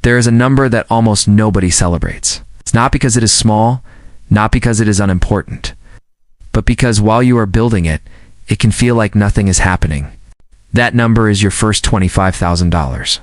there is a number that almost nobody celebrates. It's not because it is small, not because it is unimportant, but because while you are building it, it can feel like nothing is happening. That number is your first $25,000.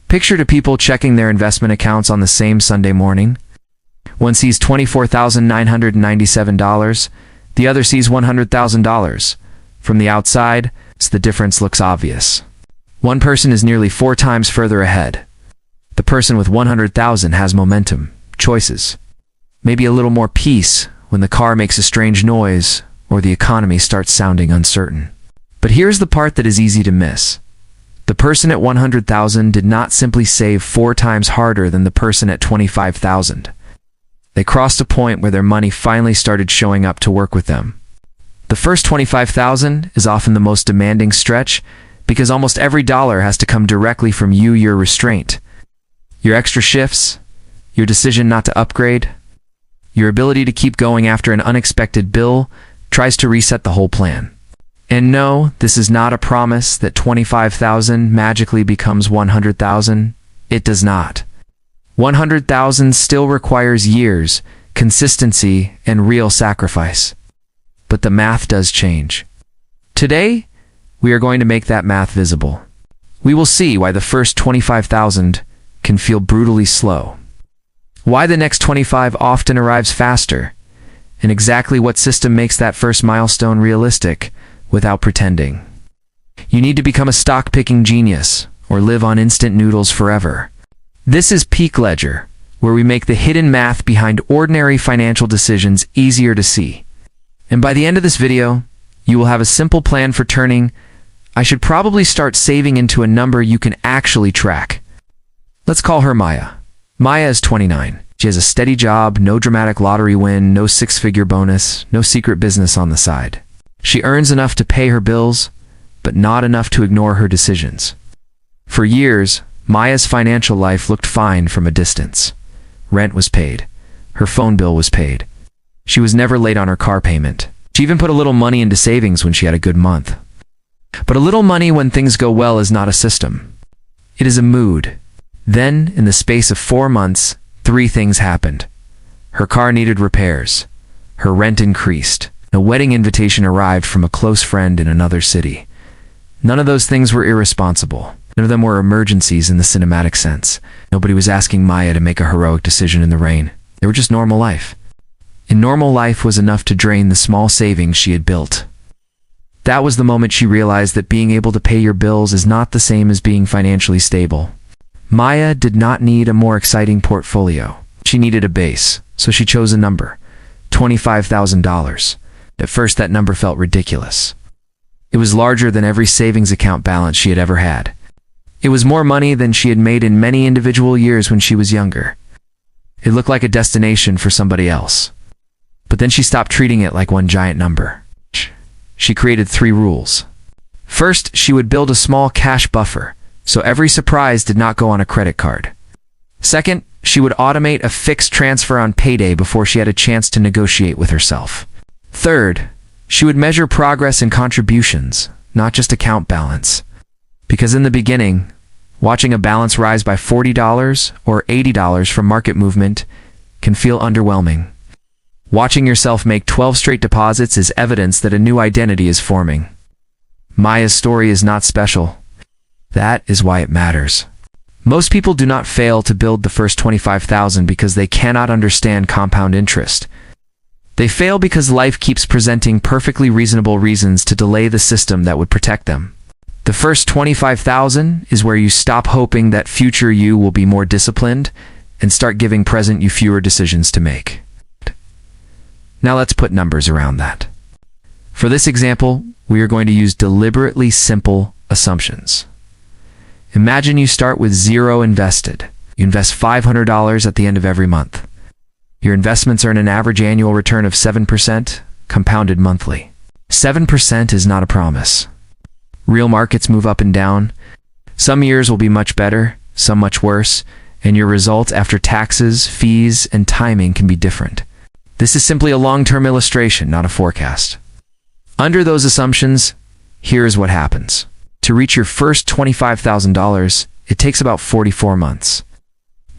Picture two people checking their investment accounts on the same Sunday morning. One sees $24,997, the other sees $100,000. From the outside, the difference looks obvious. One person is nearly 4 times further ahead. The person with $100,000 has momentum, choices, maybe a little more peace when the car makes a strange noise or the economy starts sounding uncertain. But here's the part that is easy to miss. The person at $100,000 did not simply save 4 times harder than the person at $25,000. They crossed a point where their money finally started showing up to work with them. The first $25,000 is often the most demanding stretch because almost every dollar has to come directly from you, your restraint. Your extra shifts, your decision not to upgrade, your ability to keep going after an unexpected bill tries to reset the whole plan. And no, this is not a promise that $25,000 magically becomes $100,000. It does not. $100,000 still requires years, consistency, and real sacrifice. But the math does change. Today, we are going to make that math visible. We will see why the first $25,000 can feel brutally slow, why the next 25 often arrives faster, and exactly what system makes that first milestone realistic without pretending. You need to become a stock-picking genius or live on instant noodles forever. This is Peak Ledger, where we make the hidden math behind ordinary financial decisions easier to see. And by the end of this video, you will have a simple plan for turning, I should probably start saving into a number you can actually track. Let's call her Maya. Maya is 29. She has a steady job, no dramatic lottery win, no 6-figure bonus, no secret business on the side. She earns enough to pay her bills, but not enough to ignore her decisions. For years, Maya's financial life looked fine from a distance. Rent was paid. Her phone bill was paid. She was never late on her car payment. She even put a little money into savings when she had a good month. But a little money when things go well is not a system. It is a mood. Then, in the space of 4 months, 3 things happened. Her car needed repairs. Her rent increased. A wedding invitation arrived from a close friend in another city. None of those things were irresponsible. None of them were emergencies in the cinematic sense. Nobody was asking Maya to make a heroic decision in the rain. They were just normal life. And normal life was enough to drain the small savings she had built. That was the moment she realized that being able to pay your bills is not the same as being financially stable. Maya did not need a more exciting portfolio. She needed a base, so she chose a number, $25,000. At first, that number felt ridiculous. It was larger than every savings account balance she had ever had. It was more money than she had made in many individual years when she was younger. It looked like a destination for somebody else. But then she stopped treating it like one giant number. She created 3 rules. First, she would build a small cash buffer, so every surprise did not go on a credit card. Second, she would automate a fixed transfer on payday before she had a chance to negotiate with herself. Third, she would measure progress in contributions, not just account balance. Because in the beginning, watching a balance rise by $40 or $80 from market movement can feel underwhelming. Watching yourself make 12 straight deposits is evidence that a new identity is forming. Maya's story is not special. That is why it matters. Most people do not fail to build the first $25,000 because they cannot understand compound interest. They fail because life keeps presenting perfectly reasonable reasons to delay the system that would protect them. The first $25,000 is where you stop hoping that future you will be more disciplined and start giving present you fewer decisions to make. Now let's put numbers around that. For this example, we are going to use deliberately simple assumptions. Imagine you start with 0 invested. You invest $500 at the end of every month. Your investments earn an average annual return of 7%, compounded monthly. 7% is not a promise. Real markets move up and down. Some years will be much better, some much worse, and your results after taxes, fees, and timing can be different. This is simply a long-term illustration, not a forecast. Under those assumptions, here is what happens. To reach your first $25,000, it takes about 44 months.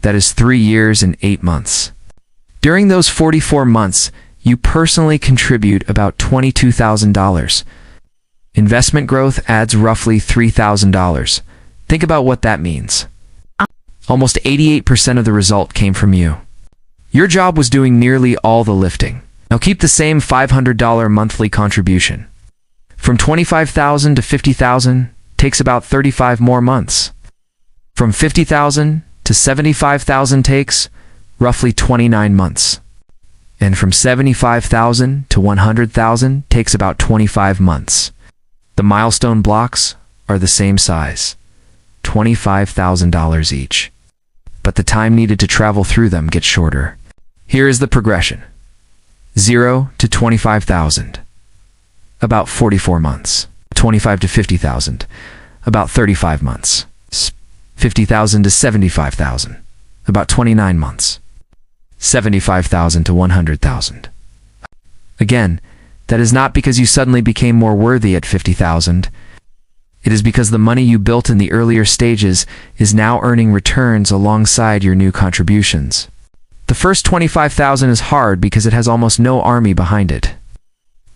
That is 3 years and 8 months. During those 44 months, you personally contribute about $22,000. Investment growth adds roughly $3,000. Think about what that means. Almost 88% of the result came from you. Your job was doing nearly all the lifting. Now keep the same $500 monthly contribution. From $25,000 to $50,000 takes about 35 more months. From $50,000 to $75,000 takes roughly 29 months. And from $75,000 to $100,000 takes about 25 months. The milestone blocks are the same size, $25,000 each. But the time needed to travel through them gets shorter. Here is the progression. 0 to 25,000, about 44 months. 25 to 50,000, about 35 months. 50,000 to 75,000, about 29 months. 75,000 to 100,000. Again, that is not because you suddenly became more worthy at 50,000. It is because the money you built in the earlier stages is now earning returns alongside your new contributions. The first 25,000 is hard because it has almost no army behind it.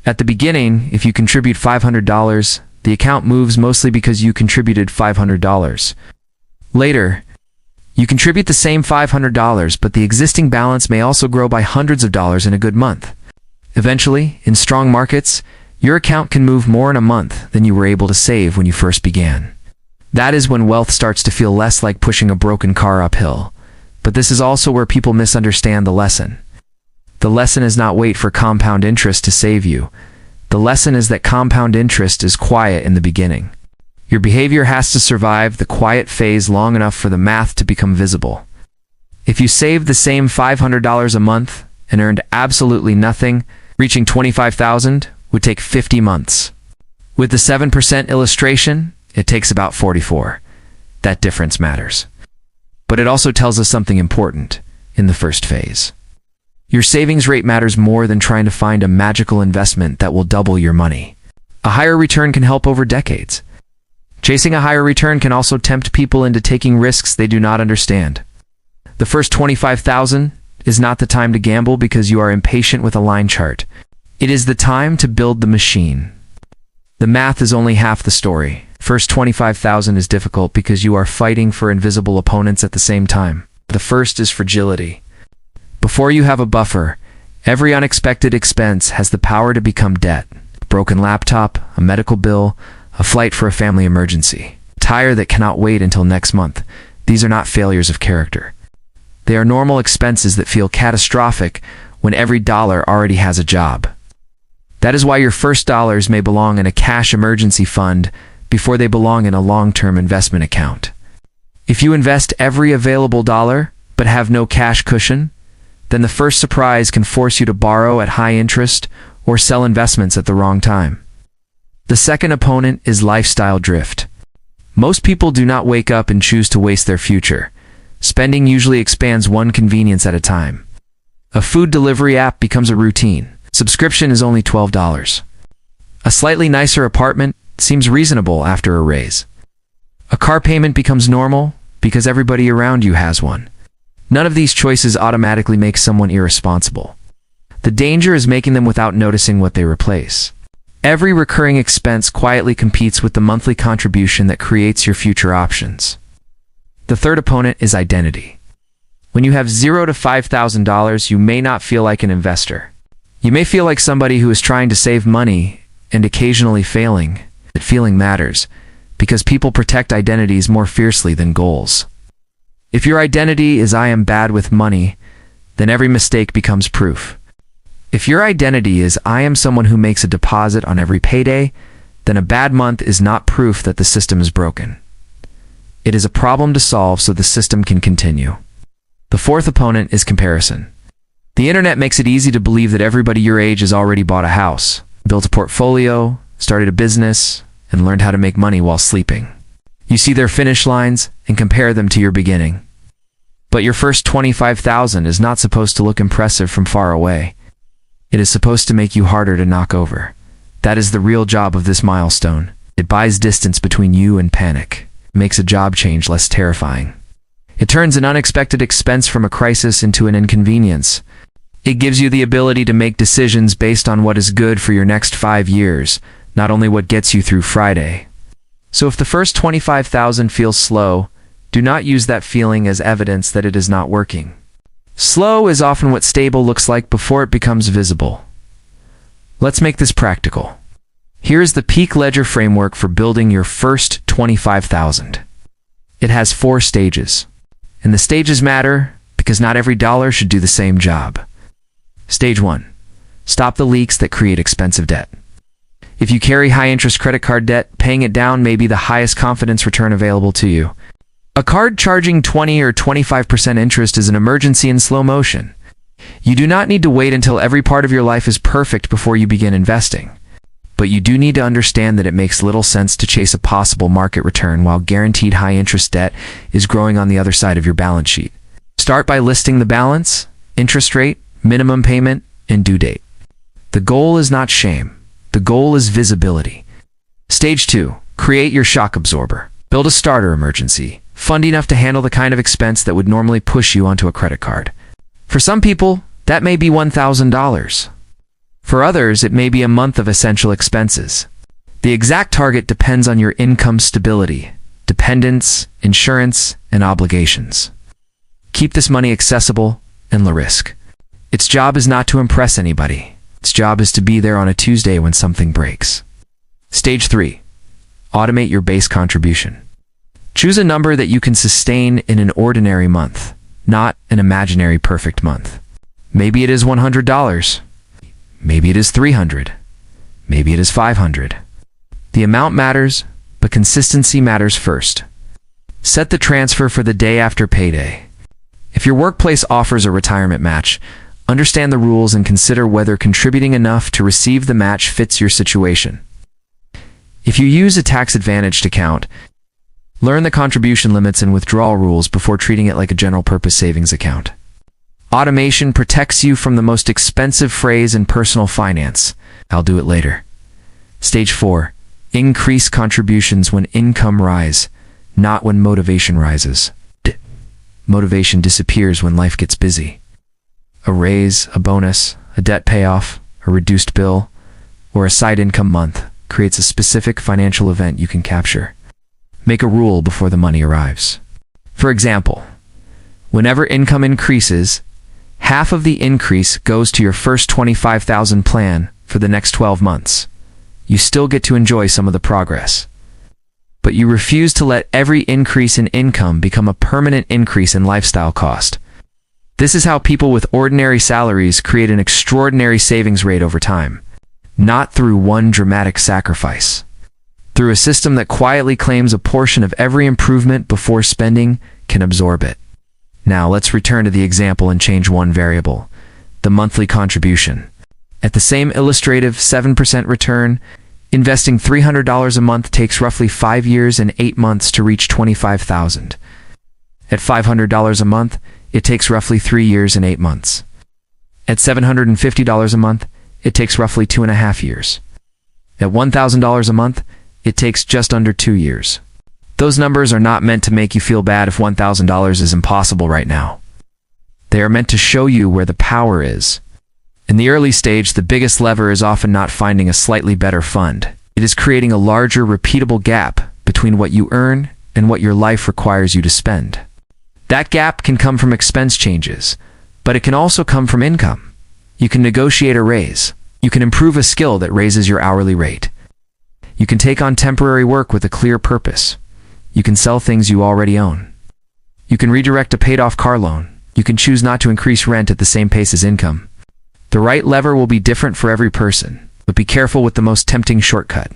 At the beginning, if you contribute $500, the account moves mostly because you contributed $500. Later, you contribute the same $500, but the existing balance may also grow by hundreds of dollars in a good month. Eventually, in strong markets, your account can move more in a month than you were able to save when you first began. That is when wealth starts to feel less like pushing a broken car uphill. But this is also where people misunderstand the lesson. The lesson is not wait for compound interest to save you. The lesson is that compound interest is quiet in the beginning. Your behavior has to survive the quiet phase long enough for the math to become visible. If you saved the same $500 a month and earned absolutely nothing, reaching $25,000 would take 50 months. With the 7% illustration, it takes about 44. That difference matters. But it also tells us something important in the first phase. Your savings rate matters more than trying to find a magical investment that will double your money. A higher return can help over decades. Chasing a higher return can also tempt people into taking risks they do not understand. The first $25,000 is not the time to gamble because you are impatient with a line chart. It is the time to build the machine. The math is only half the story. First 25,000 is difficult because you are fighting for invisible opponents at the same time. The first is fragility. Before you have a buffer, every unexpected expense has the power to become debt. A broken laptop, a medical bill, a flight for a family emergency, a tire that cannot wait until next month. These are not failures of character. They are normal expenses that feel catastrophic when every dollar already has a job. That is why your first dollars may belong in a cash emergency fund before they belong in a long-term investment account. If you invest every available dollar but have no cash cushion, then the first surprise can force you to borrow at high interest or sell investments at the wrong time. The second opponent is lifestyle drift. Most people do not wake up and choose to waste their future. Spending usually expands one convenience at a time. A food delivery app becomes a routine. Subscription is only $12. A slightly nicer apartment seems reasonable after a raise. A car payment becomes normal because everybody around you has one. None of these choices automatically make someone irresponsible. The danger is making them without noticing what they replace. Every recurring expense quietly competes with the monthly contribution that creates your future options. The third opponent is identity. When you have $0 to $5,000, you may not feel like an investor. You may feel like somebody who is trying to save money and occasionally failing. That feeling matters because people protect identities more fiercely than goals. If your identity is I am bad with money, then every mistake becomes proof. If your identity is I am someone who makes a deposit on every payday, then a bad month is not proof that the system is broken. It is a problem to solve so the system can continue. The fourth opponent is comparison. The internet makes it easy to believe that everybody your age has already bought a house, built a portfolio, started a business, and learned how to make money while sleeping. You see their finish lines and compare them to your beginning. But your first 25,000 is not supposed to look impressive from far away. It is supposed to make you harder to knock over. That is the real job of this milestone. It buys distance between you and panic, makes a job change less terrifying. It turns an unexpected expense from a crisis into an inconvenience. It gives you the ability to make decisions based on what is good for your next 5 years, not only what gets you through Friday. So if the first 25,000 feels slow, do not use that feeling as evidence that it is not working. Slow is often what stable looks like before it becomes visible. Let's make this practical. Here is the Peak Ledger framework for building your first 25,000. It has 4 stages. And the stages matter because not every dollar should do the same job. Stage 1. Stop the leaks that create expensive debt. If you carry high-interest credit card debt, paying it down may be the highest confidence return available to you. A card charging 20 or 25% interest is an emergency in slow motion. You do not need to wait until every part of your life is perfect before you begin investing. But you do need to understand that it makes little sense to chase a possible market return while guaranteed high-interest debt is growing on the other side of your balance sheet. Start by listing the balance, interest rate, minimum payment, and due date. The goal is not shame. The goal is visibility. Stage 2. Create your shock absorber. Build a starter emergency, fund enough to handle the kind of expense that would normally push you onto a credit card. For some people, that may be $1,000. For others, it may be a month of essential expenses. The exact target depends on your income stability, dependents, insurance, and obligations. Keep this money accessible and low risk. Its job is not to impress anybody. Its job is to be there on a Tuesday when something breaks. Stage 3. Automate your base contribution. Choose a number that you can sustain in an ordinary month, not an imaginary perfect month. Maybe it is $100. Maybe it is $300. Maybe it is $500. The amount matters, but consistency matters first. Set the transfer for the day after payday. If your workplace offers a retirement match, understand the rules and consider whether contributing enough to receive the match fits your situation. If you use a tax-advantaged account, learn the contribution limits and withdrawal rules before treating it like a general-purpose savings account. Automation protects you from the most expensive phrase in personal finance: "I'll do it later." Stage 4. Increase contributions when income rise, not when motivation rises. Motivation disappears when life gets busy. A raise, a bonus, a debt payoff, a reduced bill, or a side income month creates a specific financial event you can capture. Make a rule before the money arrives. For example, whenever income increases, half of the increase goes to your first 25,000 plan for the next 12 months. You still get to enjoy some of the progress. But you refuse to let every increase in income become a permanent increase in lifestyle cost. This is how people with ordinary salaries create an extraordinary savings rate over time, not through one dramatic sacrifice. Through a system that quietly claims a portion of every improvement before spending can absorb it. Now let's return to the example and change one variable: the monthly contribution. At the same illustrative 7% return, investing $300 a month takes roughly 5 years and 8 months to reach $25,000. At $500 a month, it takes roughly 3 years and 8 months. At $750 a month, it takes roughly 2.5 years. At $1,000 a month, it takes just under 2 years. Those numbers are not meant to make you feel bad if $1,000 is impossible right now. They are meant to show you where the power is. In the early stage, the biggest lever is often not finding a slightly better fund. It is creating a larger, repeatable gap between what you earn and what your life requires you to spend. That gap can come from expense changes, but it can also come from income. You can negotiate a raise. You can improve a skill that raises your hourly rate. You can take on temporary work with a clear purpose. You can sell things you already own. You can redirect a paid-off car loan. You can choose not to increase rent at the same pace as income. The right lever will be different for every person, but be careful with the most tempting shortcut.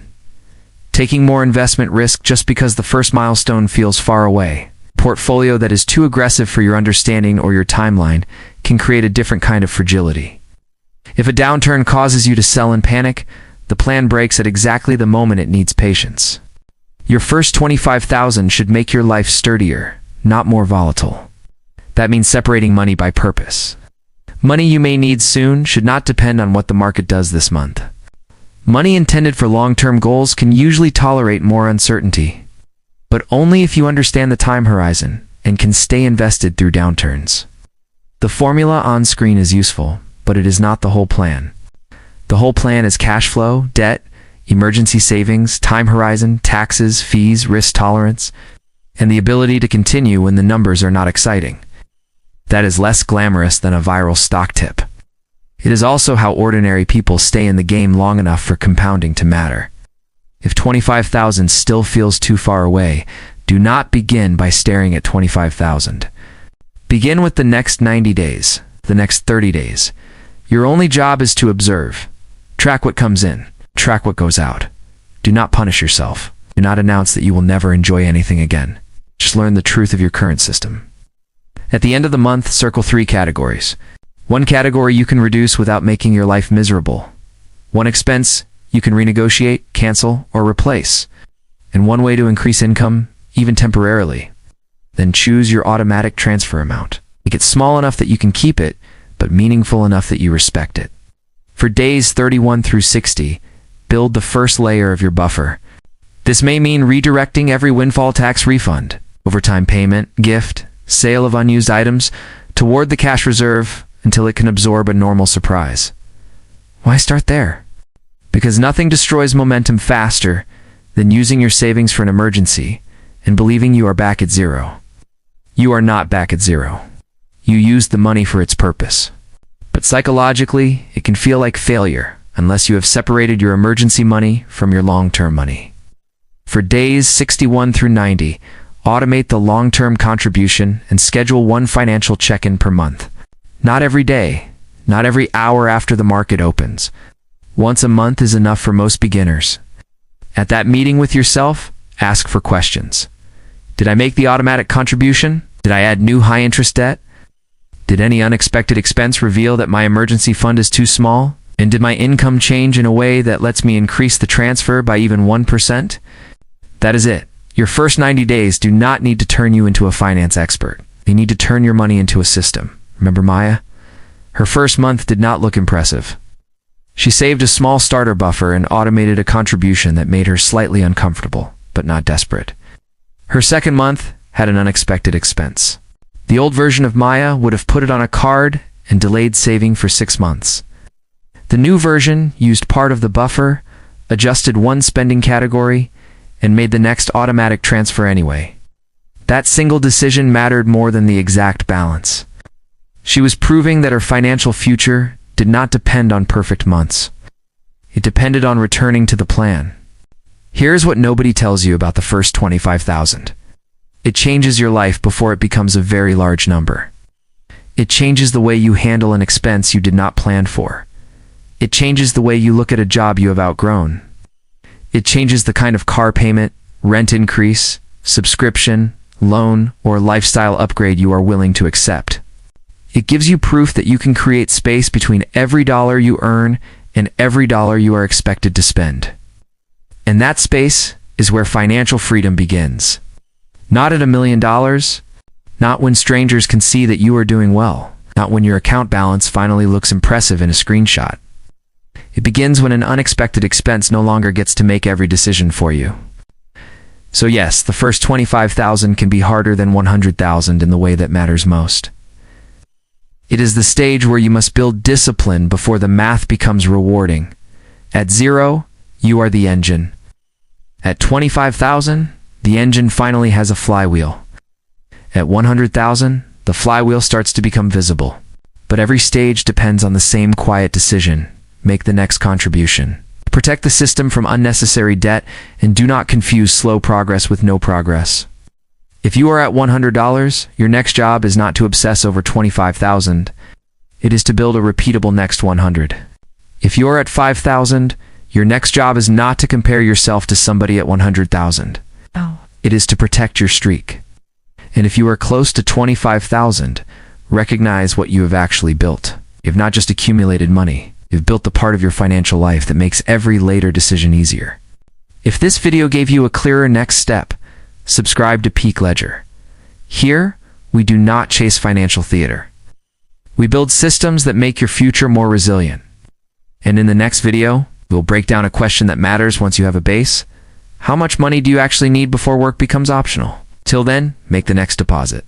Taking more investment risk just because the first milestone feels far away. A portfolio that is too aggressive for your understanding or your timeline can create a different kind of fragility. If a downturn causes you to sell in panic, the plan breaks at exactly the moment it needs patience. Your first 25,000 should make your life sturdier, not more volatile. That means separating money by purpose. Money you may need soon should not depend on what the market does this month. Money intended for long-term goals can usually tolerate more uncertainty, but only if you understand the time horizon and can stay invested through downturns. The formula on screen is useful, but it is not the whole plan. The whole plan is cash flow, debt, emergency savings, time horizon, taxes, fees, risk tolerance, and the ability to continue when the numbers are not exciting. That is less glamorous than a viral stock tip. It is also how ordinary people stay in the game long enough for compounding to matter. If 25,000 still feels too far away, do not begin by staring at 25,000. Begin with the next 90 days, the next 30 days. Your only job is to observe. Track what comes in. Track what goes out. Do not punish yourself. Do not announce that you will never enjoy anything again. Just learn the truth of your current system. At the end of the month, circle 3 categories. One category you can reduce without making your life miserable. One expense you can renegotiate, cancel, or replace. And one way to increase income, even temporarily. Then choose your automatic transfer amount. Make it small enough that you can keep it, but meaningful enough that you respect it. For days 31 through 60, build the first layer of your buffer. This may mean redirecting every windfall tax refund, overtime payment, gift, sale of unused items, toward the cash reserve until it can absorb a normal surprise. Why start there? Because nothing destroys momentum faster than using your savings for an emergency and believing you are back at zero. You are not back at zero. You used the money for its purpose. But psychologically, it can feel like failure unless you have separated your emergency money from your long-term money. For days 61 through 90, automate the long-term contribution and schedule one financial check-in per month. Not every day, not every hour after the market opens. Once a month is enough for most beginners. At that meeting with yourself, ask for questions. Did I make the automatic contribution? Did I add new high-interest debt? Did any unexpected expense reveal that my emergency fund is too small? And did my income change in a way that lets me increase the transfer by even 1%? That is it. Your first 90 days do not need to turn you into a finance expert. They need to turn your money into a system. Remember Maya? Her first month did not look impressive. She saved a small starter buffer and automated a contribution that made her slightly uncomfortable, but not desperate. Her second month had an unexpected expense. The old version of Maya would have put it on a card and delayed saving for 6 months. The new version used part of the buffer, adjusted one spending category, and made the next automatic transfer anyway. That single decision mattered more than the exact balance. She was proving that her financial future did not depend on perfect months. It depended on returning to the plan. Here's what nobody tells you about the first 25,000. It changes your life before it becomes a very large number. It changes the way you handle an expense you did not plan for. It changes the way you look at a job you have outgrown. It changes the kind of car payment, rent increase, subscription, loan, or lifestyle upgrade you are willing to accept. It gives you proof that you can create space between every dollar you earn and every dollar you are expected to spend. And that space is where financial freedom begins. Not at $1 million, not when strangers can see that you are doing well, not when your account balance finally looks impressive in a screenshot. It begins when an unexpected expense no longer gets to make every decision for you. So yes, the first 25,000 can be harder than 100,000 in the way that matters most. It is the stage where you must build discipline before the math becomes rewarding. At 0, you are the engine. At 25,000, the engine finally has a flywheel. At 100,000, the flywheel starts to become visible. But every stage depends on the same quiet decision. Make the next contribution. Protect the system from unnecessary debt and do not confuse slow progress with no progress. If you are at $100, your next job is not to obsess over 25,000. It is to build a repeatable next 100. If you are at 5,000, your next job is not to compare yourself to somebody at 100,000. It is to protect your streak. And if you are close to 25,000, recognize what you have actually built. You have not just accumulated money. You've built the part of your financial life that makes every later decision easier. If this video gave you a clearer next step, subscribe to Peak Ledger. Here, we do not chase financial theater. We build systems that make your future more resilient. And in the next video, we'll break down a question that matters once you have a base. How much money do you actually need before work becomes optional? Till then, make the next deposit.